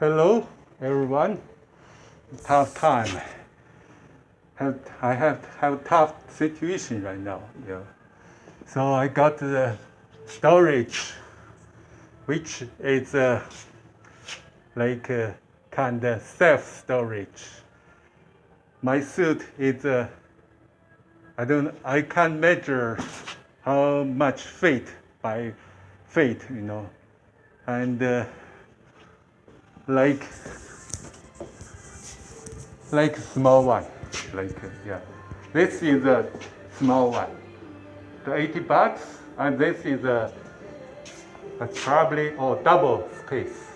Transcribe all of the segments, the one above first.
Hello, everyone. Tough time. I have tough situation right now. Yeah. So I got the storage, which is like kind of self storage. My suit is I can't measure how much weight by weight, and like small one, yeah. This is a small one, the $80, and this is a probably double space,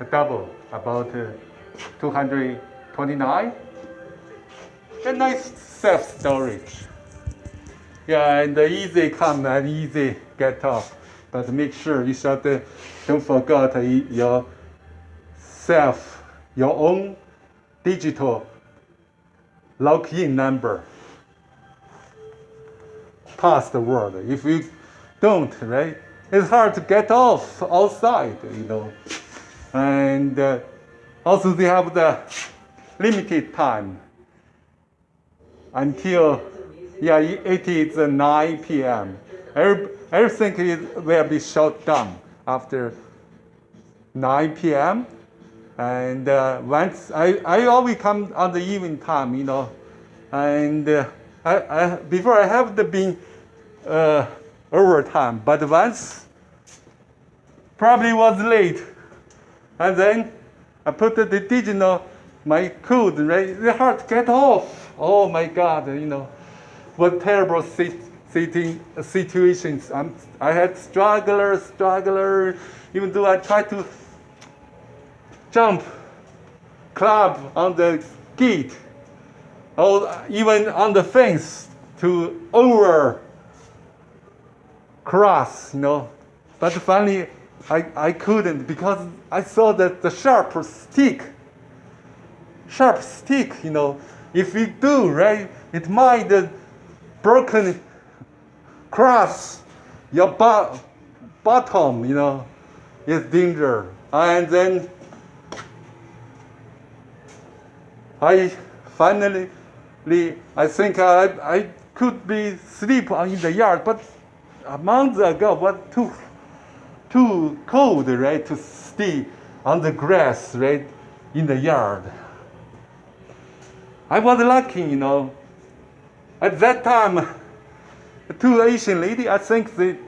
a double about 229. A nice self storage. Yeah, and easy come and easy get off, but make sure you don't forget your own digital login number, password. If you don't, right, it's hard to get off outside, And also they have the limited time until, it is 9 p.m. Everything will be shut down after 9 p.m. And once I always come on the evening time, and before I have been overtime, but once probably was late, and then I put the digital my code, right? It's hard to get off. Oh my God, what terrible situations. I had struggler, even though I tried to jump, club on the gate, or even on the fence to cross, But finally, I couldn't because I saw that the sharp stick, if you do, right, it might broken cross your bottom, is danger. And then I finally, I think I could be sleep in the yard, but a month ago was too cold, right, to stay on the grass, right, in the yard. I was lucky, At that time, two Asian ladies, I think they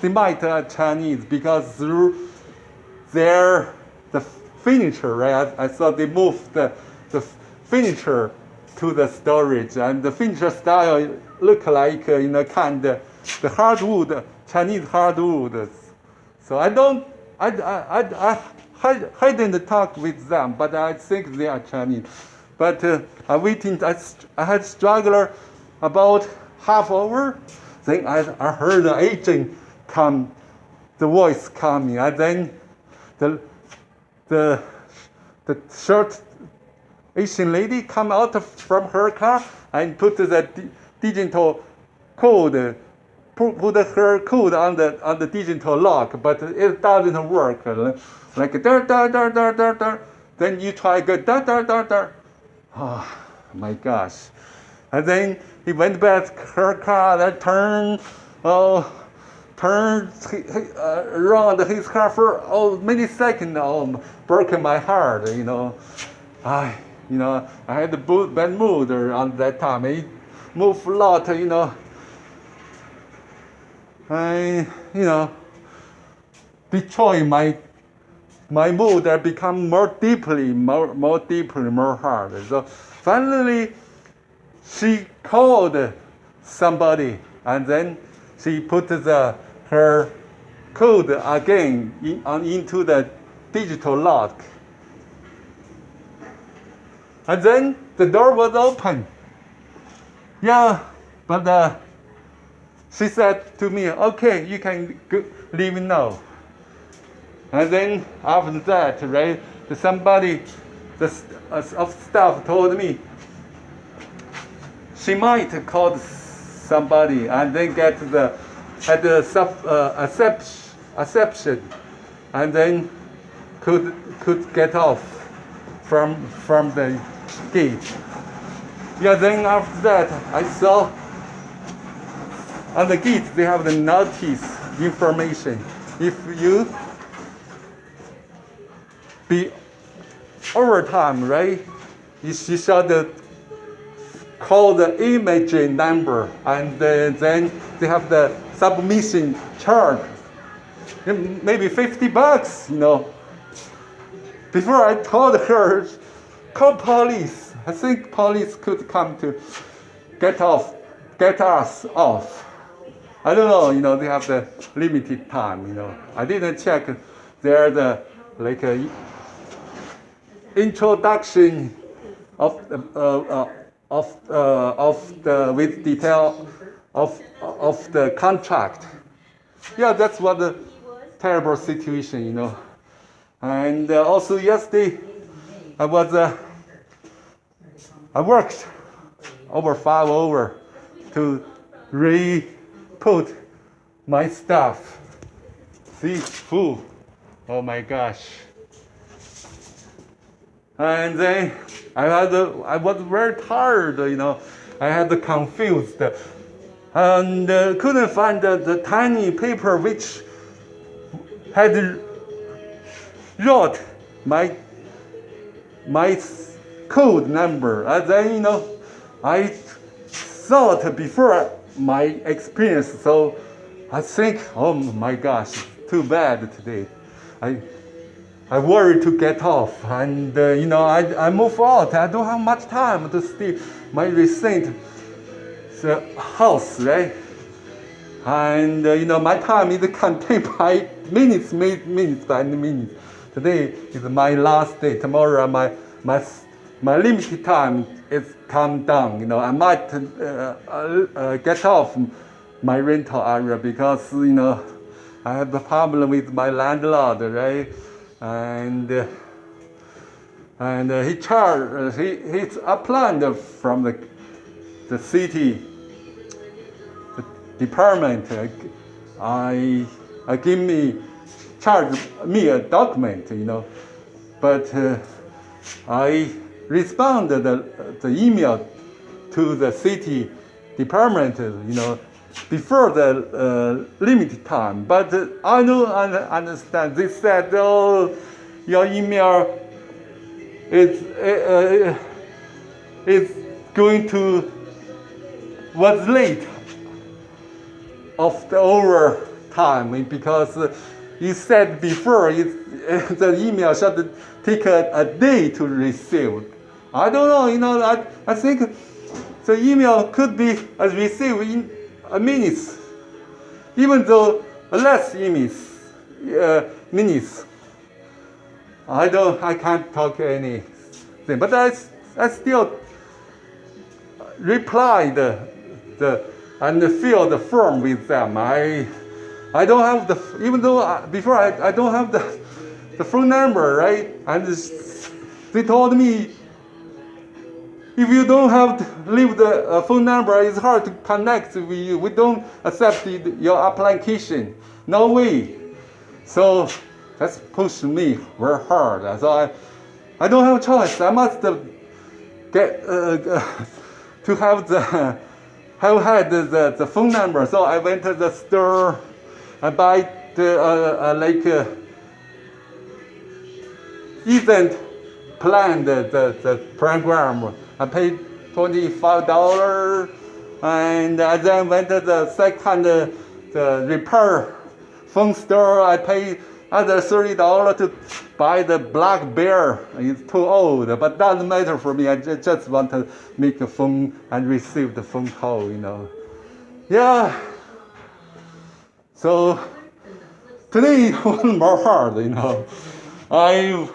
might Chinese because through the furniture, right? I thought they moved the furniture to the storage, and the furniture style look like kind of the hardwood, Chinese hardwood. So I didn't talk with them, but I think they are Chinese. But I waiting. I had struggled about half hour. Then I heard the agent come, the voice coming, and then the short Asian lady come out from her car and put the digital code, put her code on the digital lock, but it doesn't work. Like da. Then you try go da. Oh my gosh. And then he went back her car and turned around his car for many seconds. Broken my heart, I had a bad mood on that time. I moved a lot, I, destroy my mood and become more deeply, more hard. So finally, she called somebody, and then she put her code again into the digital lock. And then the door was open. Yeah, but she said to me, "Okay, you can leave now." And then after that, right, somebody of staff told me she might call somebody and then get the acceptance, and then could get off from the gate. Yeah, then after that, I saw on the gate they have the notice information. If you be overtime, right? You should call the imaging number, and then they have the submission charge. Maybe $50, you know. Before I told her, call police. I think police could come to get us off. I don't know, you know, they have the limited time, you know. I didn't check there the introduction of the with detail of the contract. Yeah, that's what the terrible situation, you know. And also yesterday, I worked over 5 hours to re-put my stuff. See, it's full. Oh my gosh. And then I was very tired, you know. I had confused and couldn't find the tiny paper which had wrote my code number. And then, you know, I thought before my experience, so I think, oh my gosh, too bad today. I worried to get off, and you know, I move out. I don't have much time to stay my recent house, right? And you know, my time is contained by minutes by minutes. Today is my last day. Tomorrow, my limited time is come down. You know, I might get off my rental area because, you know, I have a problem with my landlord, right? And he's applied from the city department. Charge me a document, you know, but I responded the email to the city department, you know, before the limited time. But I don't understand. They said, oh, your email is was late of the overtime because you said before the email should take a day to receive. I don't know, you know, I think the email could be received in a minute, even though less minutes. I can't talk anything, but I still replied and fill the form with them. I don't have even though before I don't have the phone number, right? And they told me if you don't leave the phone number, it's hard to connect with you. We don't accept your application. No way. So that's pushed me very hard. So I don't have a choice. I must get to have had the phone number. So I went to the store. I buy the event plan, the program. I paid $25, and I then went to the second the repair phone store. I paid other $30 to buy the Black Bear. It's too old, but doesn't matter for me. I just want to make a phone and receive the phone call, you know. Yeah. So today was more hard, you know. I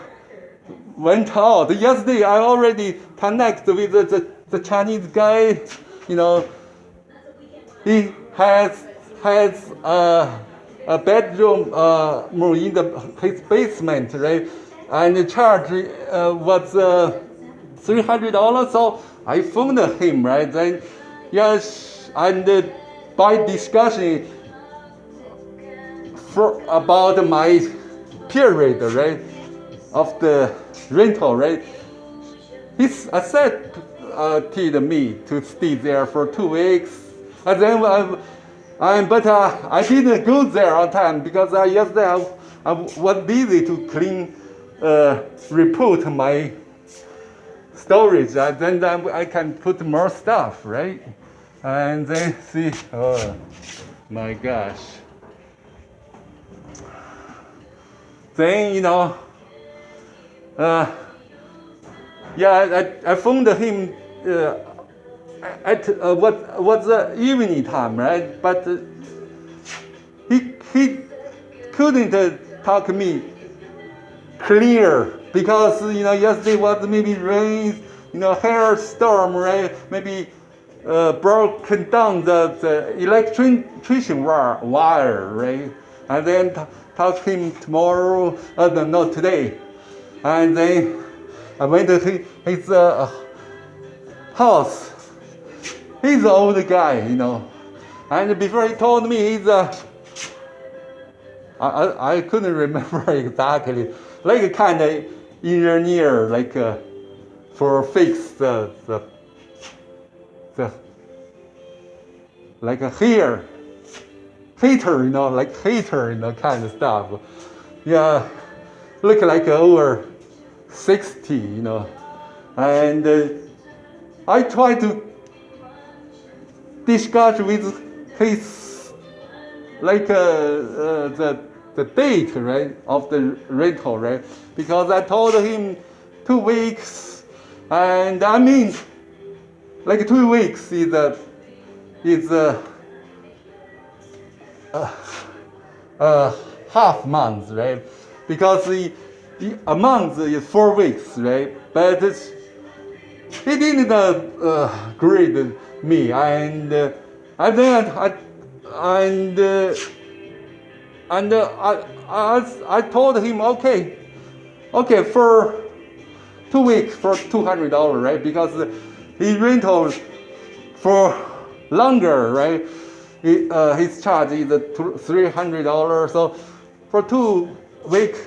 went out. Yesterday I already connected with the Chinese guy, you know. He has a bedroom in his basement, right? And the charge was $300. So I phoned him, right? Then yes, and by discussion about my period, right? of the rental, right? He's accepted me to stay there for 2 weeks, and then I didn't go there on time because yesterday I was busy to clean, report my storage, and then I can put more stuff, right? And then see, oh my gosh. Then I phoned him at what was the evening time, right? But he couldn't talk to me clear because yesterday was maybe rain, hailstorm, right? Maybe broken down the electrician wire, right? And then talk to him tomorrow, no, today. And then I went to his house. He's an old guy, And before he told me I couldn't remember exactly, like a kind of engineer, like for fix the like a heater, like heater, kind of stuff. Yeah, look like over 60, And I tried to discuss with his, like the date, right, of the rental, right? Because I told him 2 weeks, and I mean, like 2 weeks is half month, right? Because a month is 4 weeks, right? But he didn't agree with me, and I told him, okay, for 2 weeks for $200, right? Because he rental for longer, right? His charge is $300. So for 2 weeks,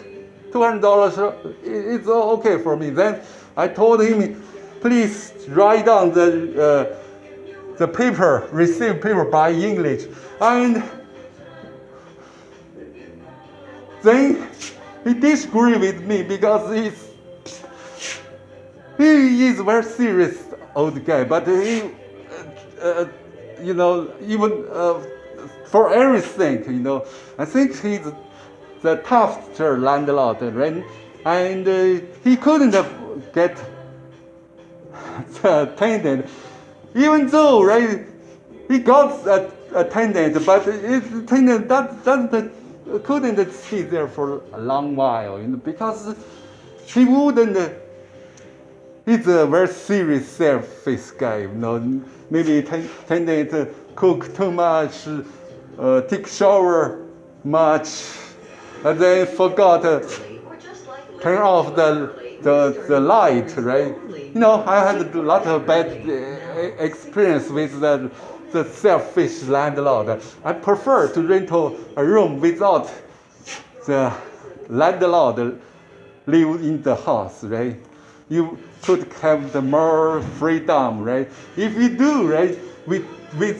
$200, it's okay for me. Then I told him, please write down the paper, receipt paper by English. And then he disagreed with me because he is a very serious old guy, but he, even for everything, I think he's the toughest landlord, right? And he couldn't get the tenant, even though, right, he got a tenant, but his tenant couldn't stay there for a long while, because he wouldn't. He's a very serious, selfish guy. Maybe tenant cook too much, take shower much, and then forgot to turn off the light, right? I had a lot of bad experience with the selfish landlord. I prefer to rent a room without the landlord live in the house, right? You could have the more freedom, right? If you do, right, with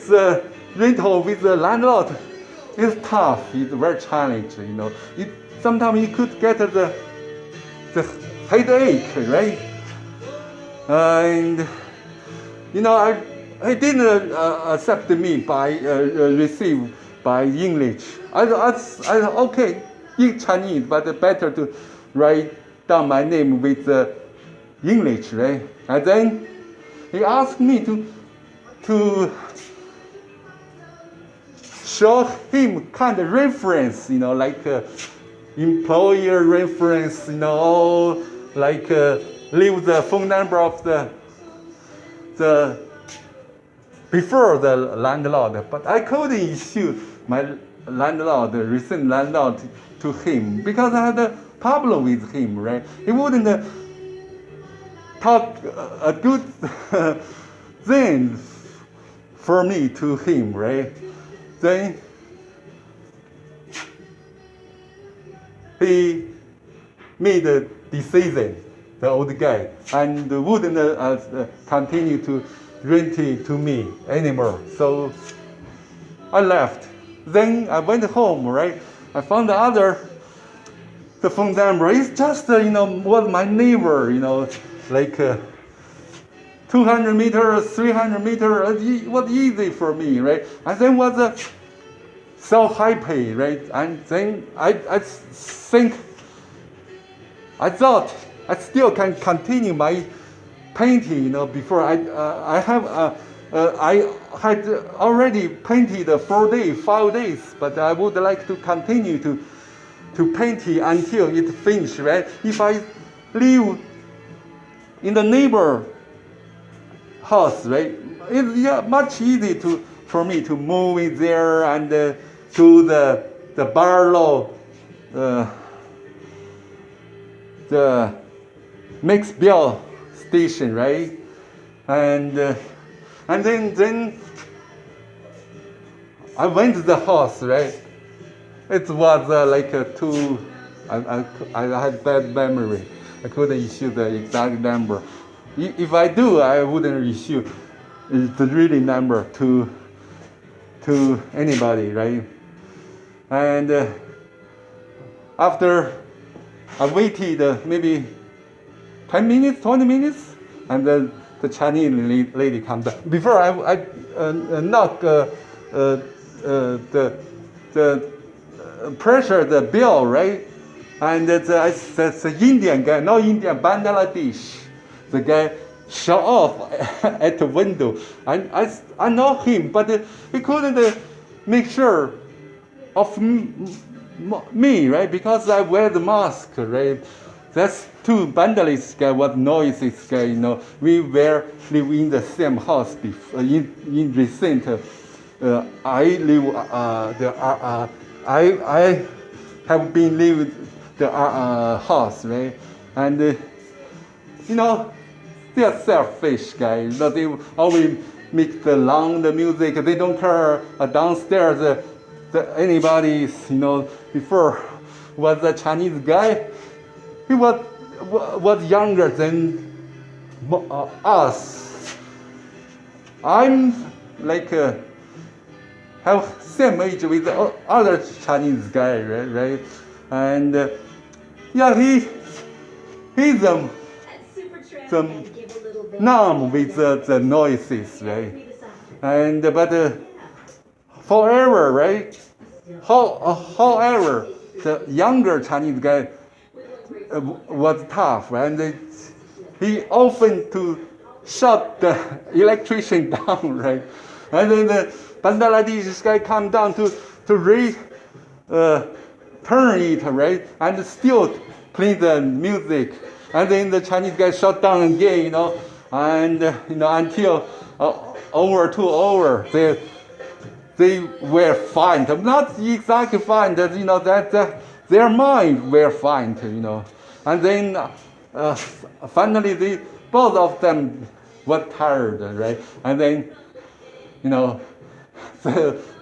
the rental with the landlord, it's tough. It's very challenging, sometimes you could get the headache, right? And I didn't accept me by receive by English. I okay in Chinese, but better to write down my name with English, right? And then he asked me to show him kind of reference, like employer reference, like leave the phone number of the before the landlord. But I couldn't issue my recent landlord to him because I had a problem with him, right? He wouldn't talk a good thing for me to him, right? Then he made a decision, the old guy, and wouldn't continue to rent it to me anymore. So I left. Then I went home, right? I found the phone number. It's just, was my neighbor, like 200 meters, 300 meters. It was easy for me, right? And then was so happy, right? And then I thought I still can continue my painting, before I had already painted 4 days, 5 days, but I would like to continue to paint it until it finished, right? If I live in the neighbor house, right, it's much easy for me to move in there and to the Barlow, the Maxwell station, right? And then I went to the house, right? It was like I had bad memory. I couldn't issue the exact number. If I do, I wouldn't issue the really number to anybody, right? And after I waited maybe 10 minutes, 20 minutes, and then the Chinese lady comes down. Before I knock the pressure the bill, right? And the Indian guy, no Indian, Bangladesh, the guy shut off at the window. I know him, but he couldn't make sure of me, right? Because I wear the mask, right? That's two Bangladesh guy, what noisy guy, we live in the same house before, in recent. I live I have been living the house, right? And they are selfish guys. They always make the loud music. They don't care downstairs. Anybody, before was a Chinese guy. He was younger than us. I'm like have same age with the other Chinese guy, right? And he's numb with the noises, right? And but forever, right? However, the younger Chinese guy was tough, and he often to shut the electrician down, right? And then the Bangladesh guy come down to turn it, right? And still play the music. And then the Chinese guy shut down again, and until over 2 hours, they were fine. Not exactly fine, that their mind were fine, And then finally, both of them were tired, right? And then,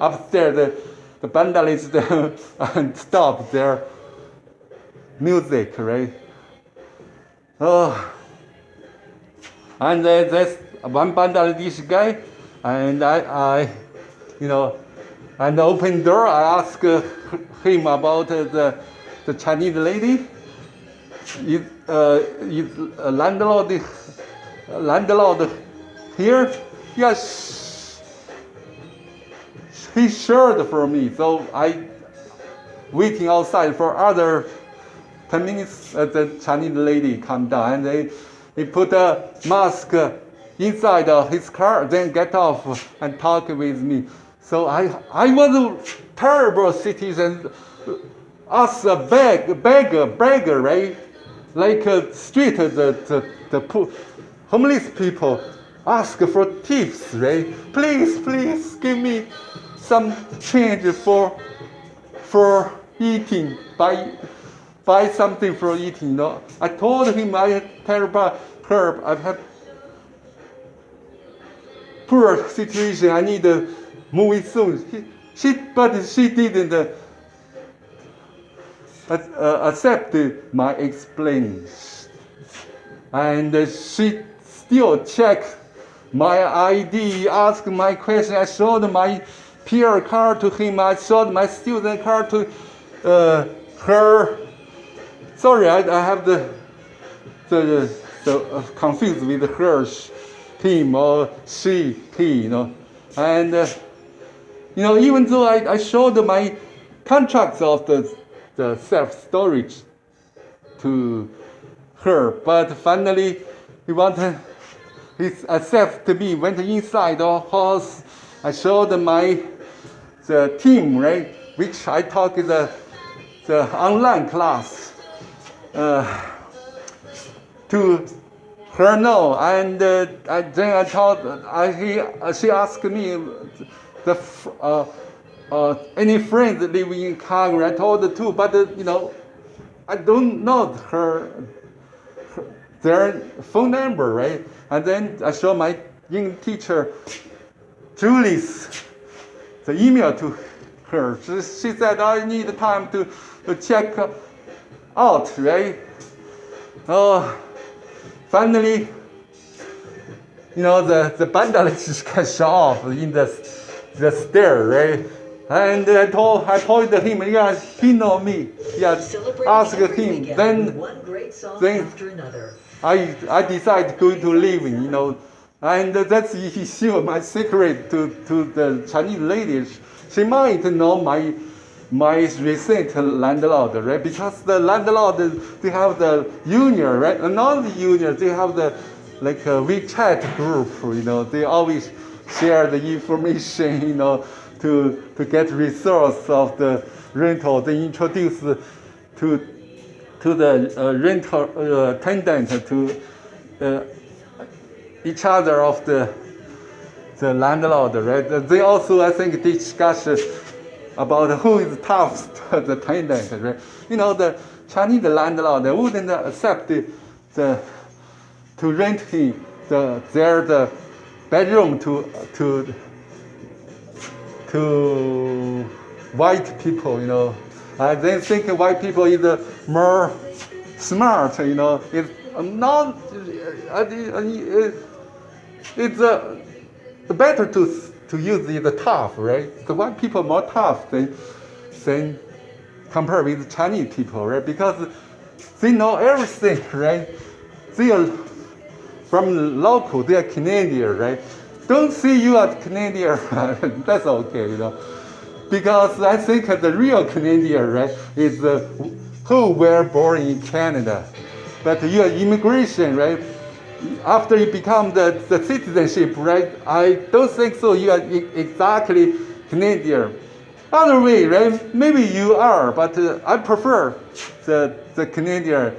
upstairs, the Bangladesh stopped their music, right? And there's one Bangladesh guy, and I and the open door, I asked him about the Chinese lady. Is landlord here? Yes. He shared for me, so I waiting outside for other 10 minutes. The Chinese lady come down, and he put a mask inside his car, then get off and talk with me. So I was a terrible citizen. Us a beggar, right? Like street, the poor, homeless people ask for tips, right? Please give me some change for eating. Buy something for eating. I told him I had terrible curb. I have poor situation. I need to move it soon. But she didn't accepted my explanation, and she still checked my ID, asked my question. I showed my peer card to him. I showed my student card to her. Sorry, I have the confused with her, him or she, he, and even though I showed my contracts of the self-storage to her, but finally he accepted me, went inside the house. I showed the team, right, which I taught the online class to her no, and then I told she asked me any friends living in Calgary. I told her too, but I don't know their phone number, right? And then I showed my English teacher Julie's the email to her. She said I need time to check out, right? Oh, finally, the bandage got shut off in the stair, right? And I told him, yeah, he know me. Yeah, ask him. Then I decided to go to living, and that's he showed my secret to the Chinese lady. She might know my recent landlord, right? Because the landlord, they have the union, right? Another union, they have the WeChat group, they always share the information, to get results of the rental. They introduce to the rental tenant to each other of the landlord, right? They also, I think, discuss about who is toughest, the tenant, right? The Chinese landlord wouldn't accept to rent him the bedroom to white people, I then think white people is more smart, It's not. It's better to use the tough, right? The white people more tough than compared with Chinese people, right? Because they know everything, right? They are from local, they are Canadian, right? Don't see you as Canadian, that's okay, Because I think the real Canadian, right, is who were born in Canada. But your immigration, right, after you become the citizenship, right, I don't think so you are exactly Canadian. Other way, right, maybe you are, but I prefer the Canadian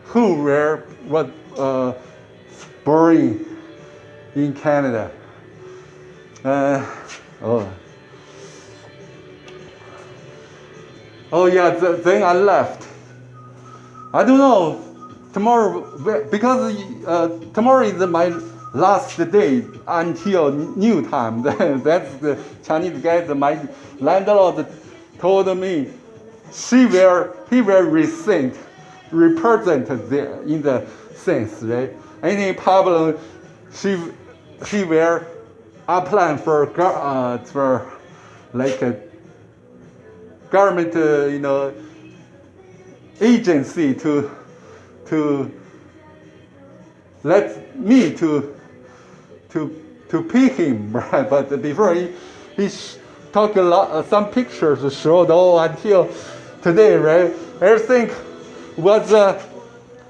who were born in Canada. Then I left. I don't know tomorrow, because tomorrow is my last day until new time. That's the Chinese guy. My landlord told me he will represent there in the sense, right? Any problem, he will apply for like a government, agency to let me to pay him, right? But before he talked a lot, some pictures showed until today, right? Everything was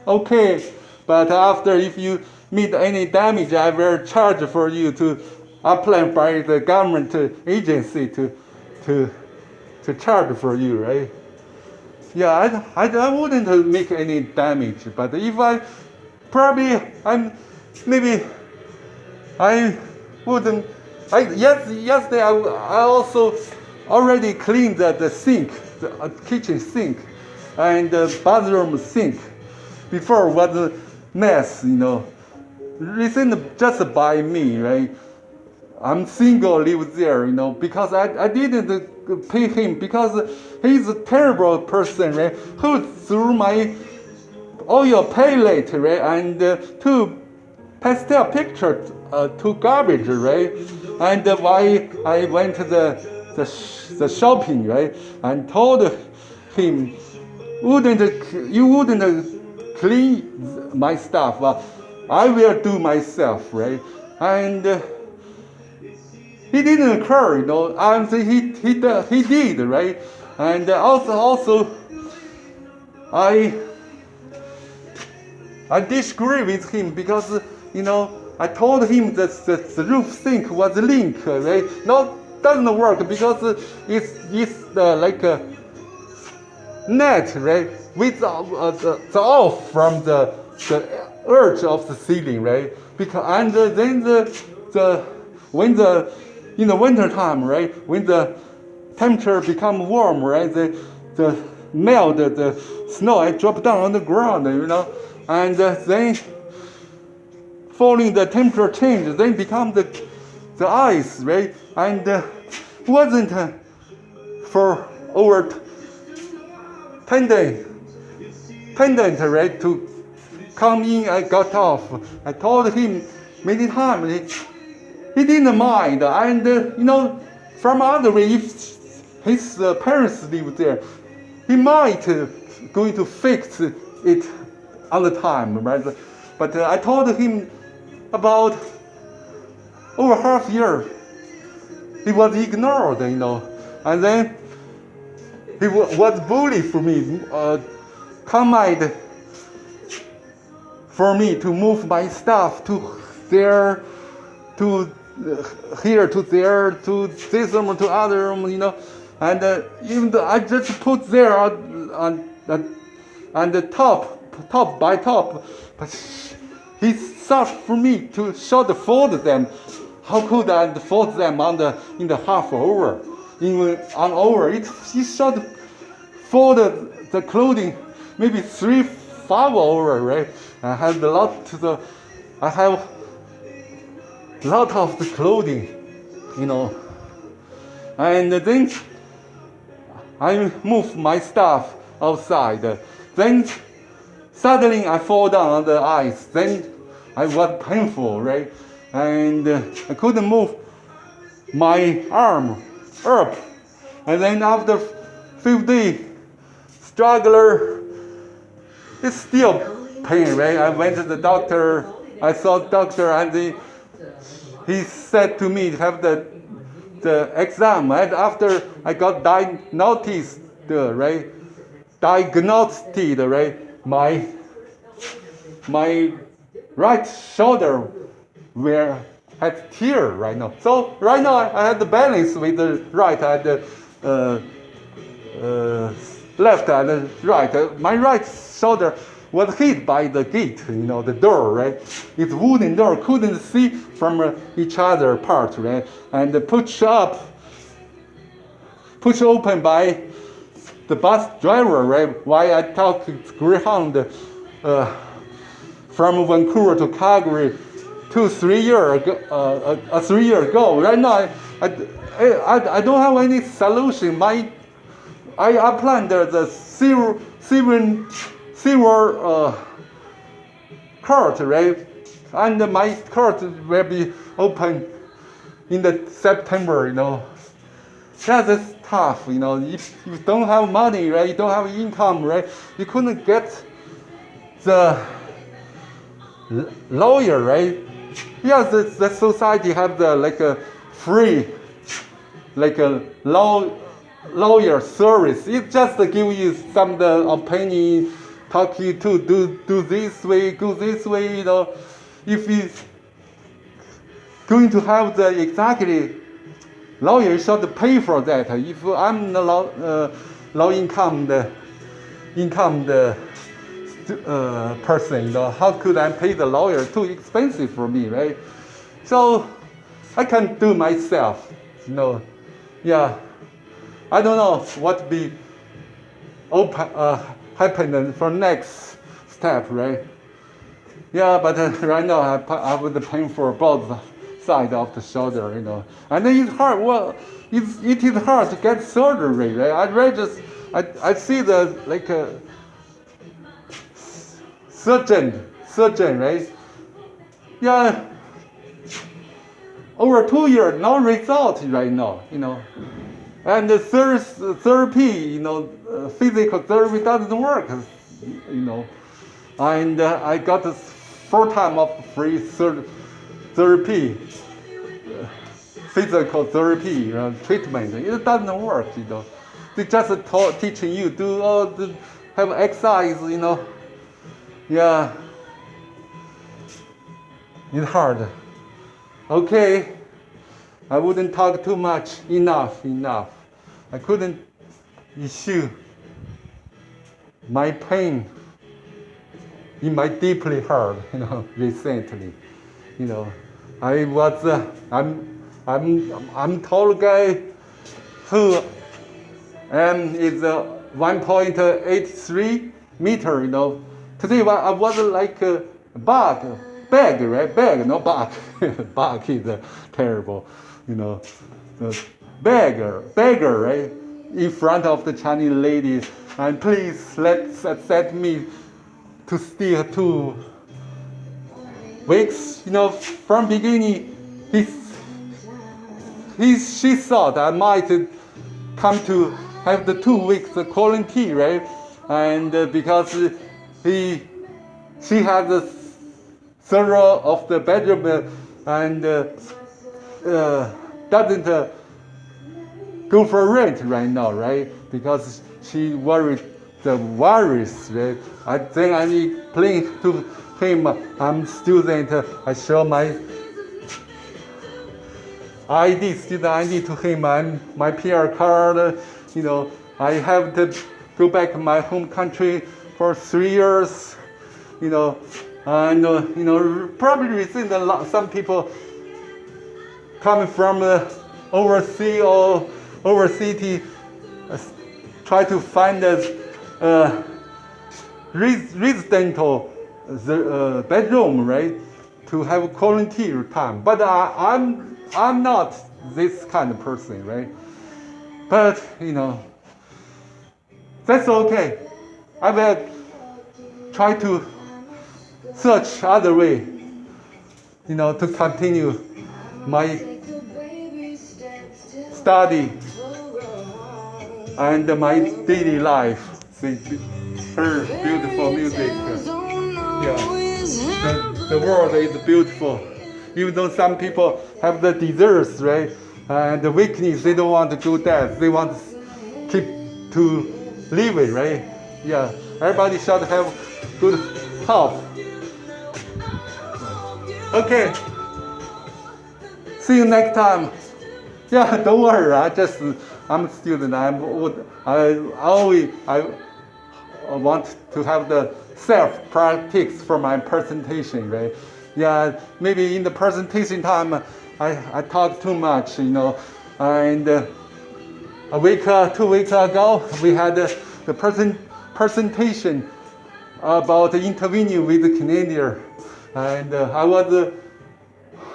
okay, but after if you meet any damage, I will charge for you to apply by the government agency to charge for you, right? Yeah, I wouldn't make any damage, but if I wouldn't. Yesterday I also already cleaned the sink, the kitchen sink, and the bathroom sink. Before was a mess, Recently just by me, right? I'm single, live there, because I didn't pay him because he's a terrible person, right? Who threw my oil palette, right? And two pastel pictures to garbage, right? And why I went to the shopping, right? And told him, you wouldn't clean my stuff. I will do myself, right? And he didn't care, and he did, right? And also I disagree with him because I told him that the roof sink was leak, right? No, doesn't work because it's like a net, right? With the off from the edge of the ceiling, right? Because and then when in the winter time, right? When the temperature become warm, right? The melt, the snow, I drop down on the ground, and then following the temperature change, then become the ice, right? And wasn't for over 10 days, right, to come in. I got off. I told him many times. He didn't mind, and from other way, if his parents live there, he might going to fix it on the time, right? But I told him about over half year, he was ignored, and then he was bullied for me, command for me to move my stuff to there, to here, to there, to this room, to other room, and even though I just put there on the top by top, but he sought for me to fold them. How could I fold them in the half over, even on over? He should fold the clothing maybe 3-5 over, right? I have a lot of the clothing, and then I move my stuff outside. Then suddenly I fall down on the ice. Then I was painful, right? And I couldn't move my arm up. And then after 5 days, struggler, it's still pain, right? I went to the doctor. I saw the doctor, and he said to me to have the exam. And after I got diagnosed, right? My right shoulder had tear right now. So right now I had the balance with the right and left and right. My right shoulder was hit by the gate, the door, right? It's wooden door, couldn't see from each other part, right? And push open by the bus driver, right? Why I took Greyhound from Vancouver to Calgary 3 years ago. Right now, I don't have any solution. I planned the silver court, right? And my court will be open in the September, That is tough, If you don't have money, right? You don't have income, right? You couldn't get the lawyer, right? Yes, the society have a free, a lawyer service. It just give you some the opinion, talk you to do this way, go this way, If you going to have the exactly lawyer, should pay for that. If I'm the low income person, how could I pay the lawyer? Too expensive for me, right? So I can do myself, Yeah, I don't know what be happen for next step, right? Yeah, but right now I would pay for both side of the shoulder, you know. And then it's hard. Well, it is hard to get surgery, right? I see the like a surgeon, right? Yeah, over 2 years, no result right now, you know. And the therapy, you know, physical therapy doesn't work, you know. And I got this 4 times of free therapy, physical therapy, you know, treatment. It doesn't work, you know. They just teaching you to have exercise, you know. Yeah, it's hard. Okay, I wouldn't talk too much. Enough. I couldn't issue my pain in my deeply heart, you know, recently. You know, I was I'm tall guy who is 1.83 meter, you know. Today I was like a bag, right? Bag, no bug. Bug is terrible, you know. Beggar, right? In front of the Chinese lady, and please let's accept me to stay 2 weeks. You know, from beginning, she thought I might come to have the 2 weeks quarantine, right? And because she had the thorough of the bedroom and doesn't go for rent right now, right? Because she worried the virus, right? I think I need explain to him I'm student. I show my student ID to him and my PR card. You know, I have to go back to my home country for 3 years. You know, and you know, probably recently some people coming from overseas or overseas try to find a residential bedroom, right, to have quarantine time. But I'm not this kind of person, right? But you know, that's okay. I will try to search other way, you know, to continue my study and my daily life. See, her beautiful music. Yeah, the world is beautiful. Even though some people have the desires, right, and the weakness, they don't want to do that. They want to keep to live it, right? Yeah, everybody should have good health. Okay. See you next time. Yeah, don't worry. I'm a student. I want to have the self-practice for my presentation, right? Yeah, maybe in the presentation time, I talk too much, you know. And a week, 2 weeks ago, we had the presentation about intervening with the Canadian, and I was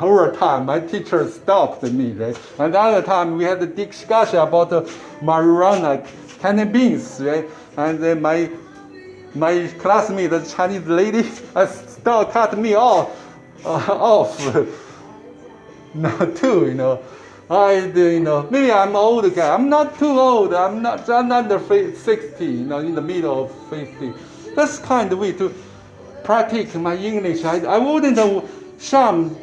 over time. My teacher stopped me, right? And the other time we had a discussion about marijuana, cannabis, right? And then my classmate, the Chinese lady, still cut me off. No, too, you know. You know, maybe I'm an old guy. I'm not too old. I'm under 60, you know, in the middle of 50. That's kind of way to practice my English. I wouldn't sham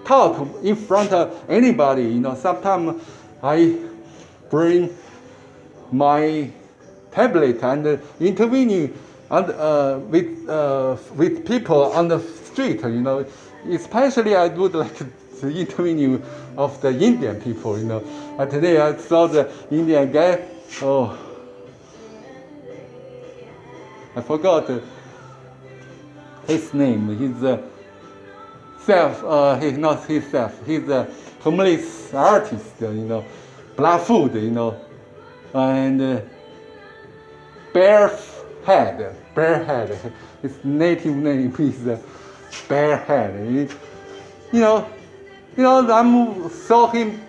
talk in front of anybody, you know. Sometimes I bring my tablet and intervening with people on the street, you know. Especially I would like the interview of the Indian people, you know. And today I saw the Indian guy. Oh, I forgot his name. He's he's not himself. He's a homeless artist, you know, Blackfoot, you know, and Barehead. His native name is Barehead. You know, I saw him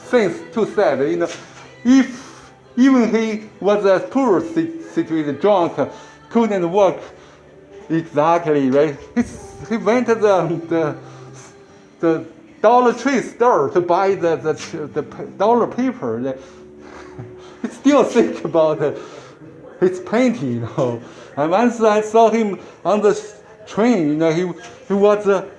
things too sad. If even he was a poor situation, drunk, couldn't work exactly, right? He went to the Dollar Tree store to buy the dollar paper. He still think about his painting, And once I saw him on the train, he was a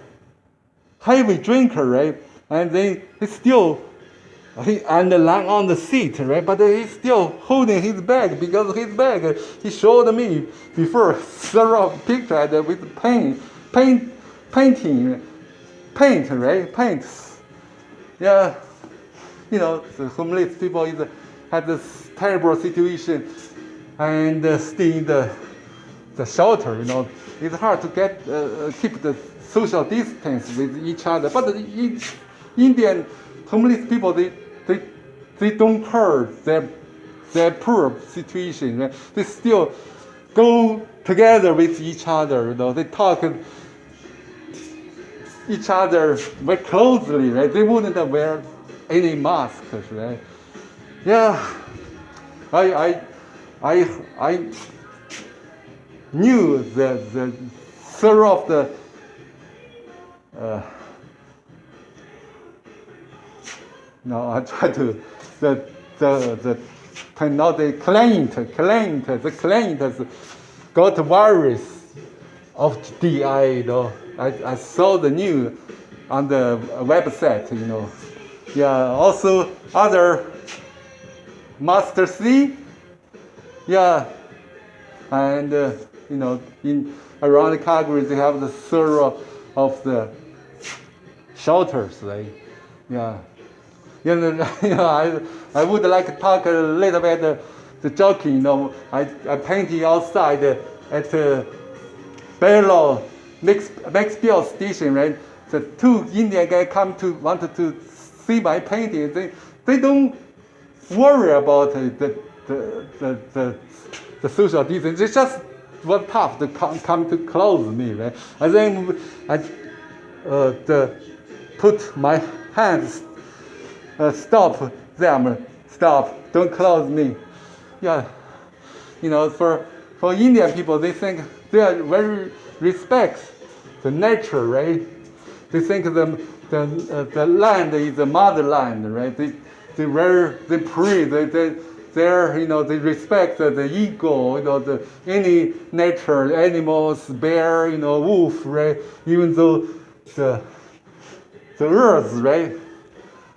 heavy drinker, right? And then he lying on the seat, right? But he's still holding his bag because his bag he showed me before several pictures with painting, right? Paints. Yeah, the homeless people had this terrible situation and stay in the shelter. It's hard to keep the social distance with each other. But the Indian homeless people, they don't care their poor situation. Right? They still go together with each other. They talk each other very closely. Right? They wouldn't wear any masks. Right? Yeah, I knew the sort of the no, I try to the client got virus of DI. I saw the news on the website. Yeah, also other Master C. Yeah, and in around Calgary they have the several of the shelters, right? Yeah. I would like to talk a little bit the joking. I painted outside at Bello Maxfield station, right? The two Indian guys wanted to see my painting. They don't worry about the social distance. They just were tough to come to close me, right? I think I put my hands. Stop them, stop, don't close me. Yeah, for Indian people, they think they are very respect the nature, right? They think the land is the motherland, right? They pray, they respect the eagle, any nature, animals, bear, wolf, right? Even though the earth, right?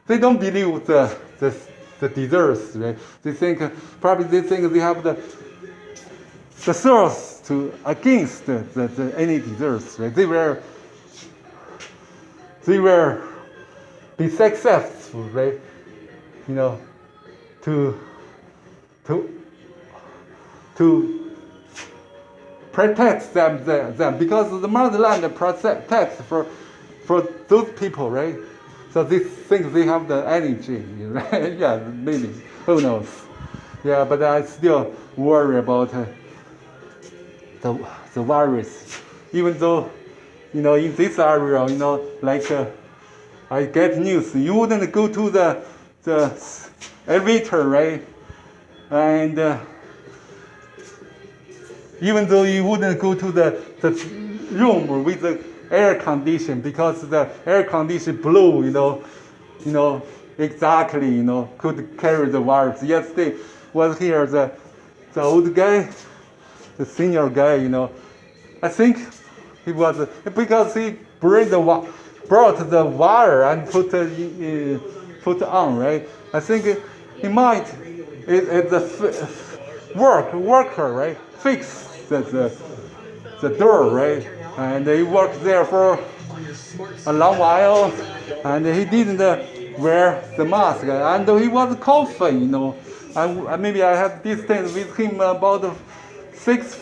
They don't believe the desserts, right? They think they have the source to against the any desserts, right? They were be successful, right? To protect them because the motherland protects for those people, right? So they think they have the energy, right? Yeah, maybe. Who knows? Yeah, but I still worry about the virus. Even though, in this area, like I get news, you wouldn't go to the elevator, right? And even though you wouldn't go to the room with the air condition because the air condition blow, exactly, could carry the virus. Yesterday was here the old guy, the senior guy, I think he was because he brought the wire and put on, right? I think he might it's the worker, right? Fix the door, right? And he worked there for a long while, and he didn't wear the mask, and he was coughing, And maybe I have distance with him about 6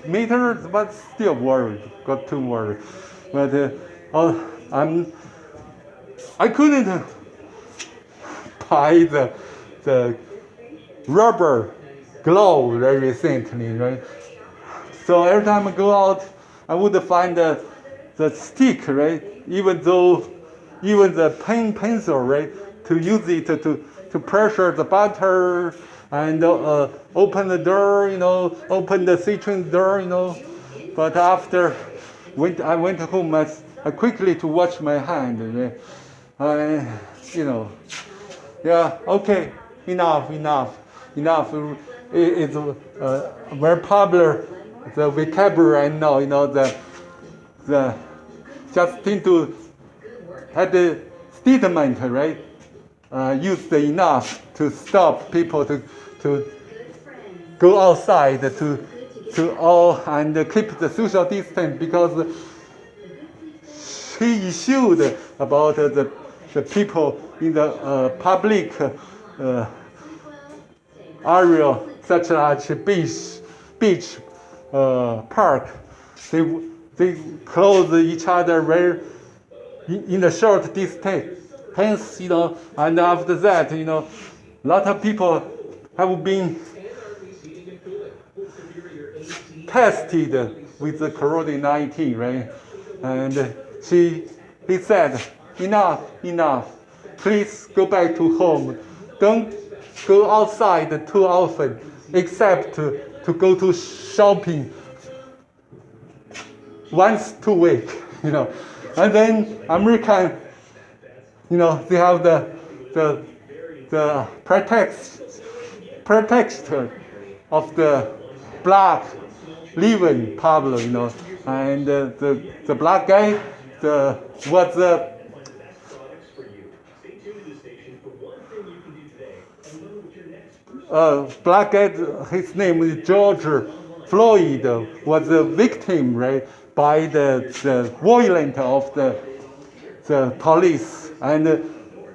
meters, but still worried, got too worried. But I couldn't buy the rubber glove very recently, right? So every time I go out, I would find the stick, right? Even though even the pencil, right? To use it to pressure the butter and open the door, open the kitchen door, But after I went home, I quickly to wash my hand. Yeah, okay, enough. It's very popular, the vocabulary right now, the just into had the statement, right? Use the enough to stop people to go outside to all and keep the social distance because he issued about the people in the public area such as beach park. They close each other very in a short distance. Hence, and after that, a lot of people have been tested with the COVID-19, right? And he said, enough. Please go back to home. Don't go outside too often, except to go to shopping once 2 weeks, And then American, they have the protection of the black living Pablo, and the black guy was black guy. His name is George Floyd. Was a victim, right, by the violence of the police, and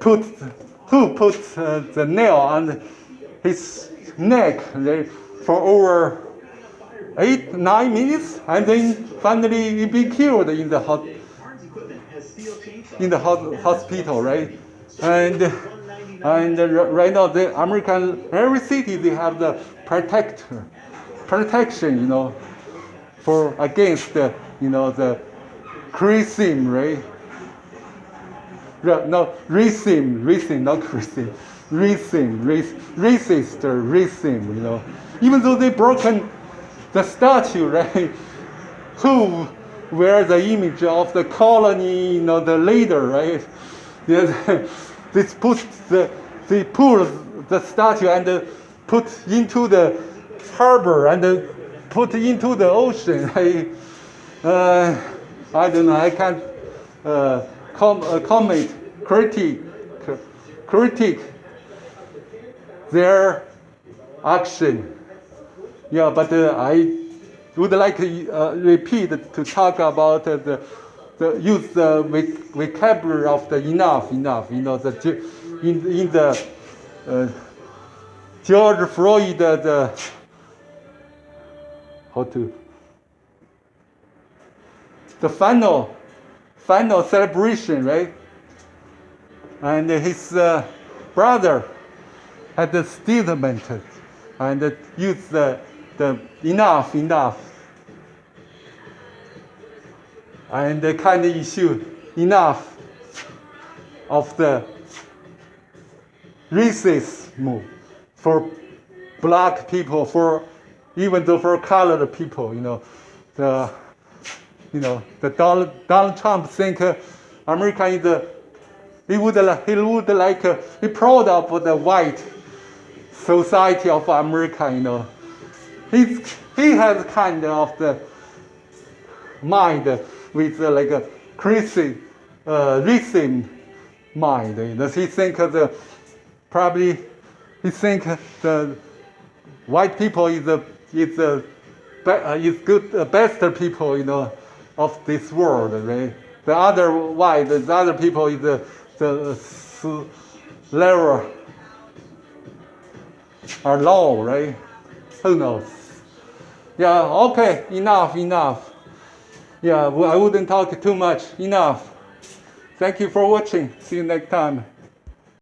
who put the nail on his neck, right, for over 8-9 minutes, and then finally he be killed in the hospital, right? And right now the American every city they have the protection, for against the crime, right? No, racism, not crime. Racist racism, Even though they broken the statue, right? Who wear the image of the colony, the leader, right? They pull the statue and put into the harbor and put into the ocean. I don't know. I can't comment, critique their action. Yeah, but I would like to repeat to talk about use the vocabulary of the enough. In the George Floyd the final celebration, right? And his brother had the statement and used the enough, and the kind of issue enough of the racism for black people, even though for colored people, the Donald Trump think America is he would like he proud of the white society of America, He has kind of the mind with like a crazy rhythm mind. He think he think the white people is good best people of this world, right? The other people is the level are low, right? Who knows? Yeah, okay, enough. Yeah, I wouldn't talk too much. Enough. Thank you for watching. See you next time.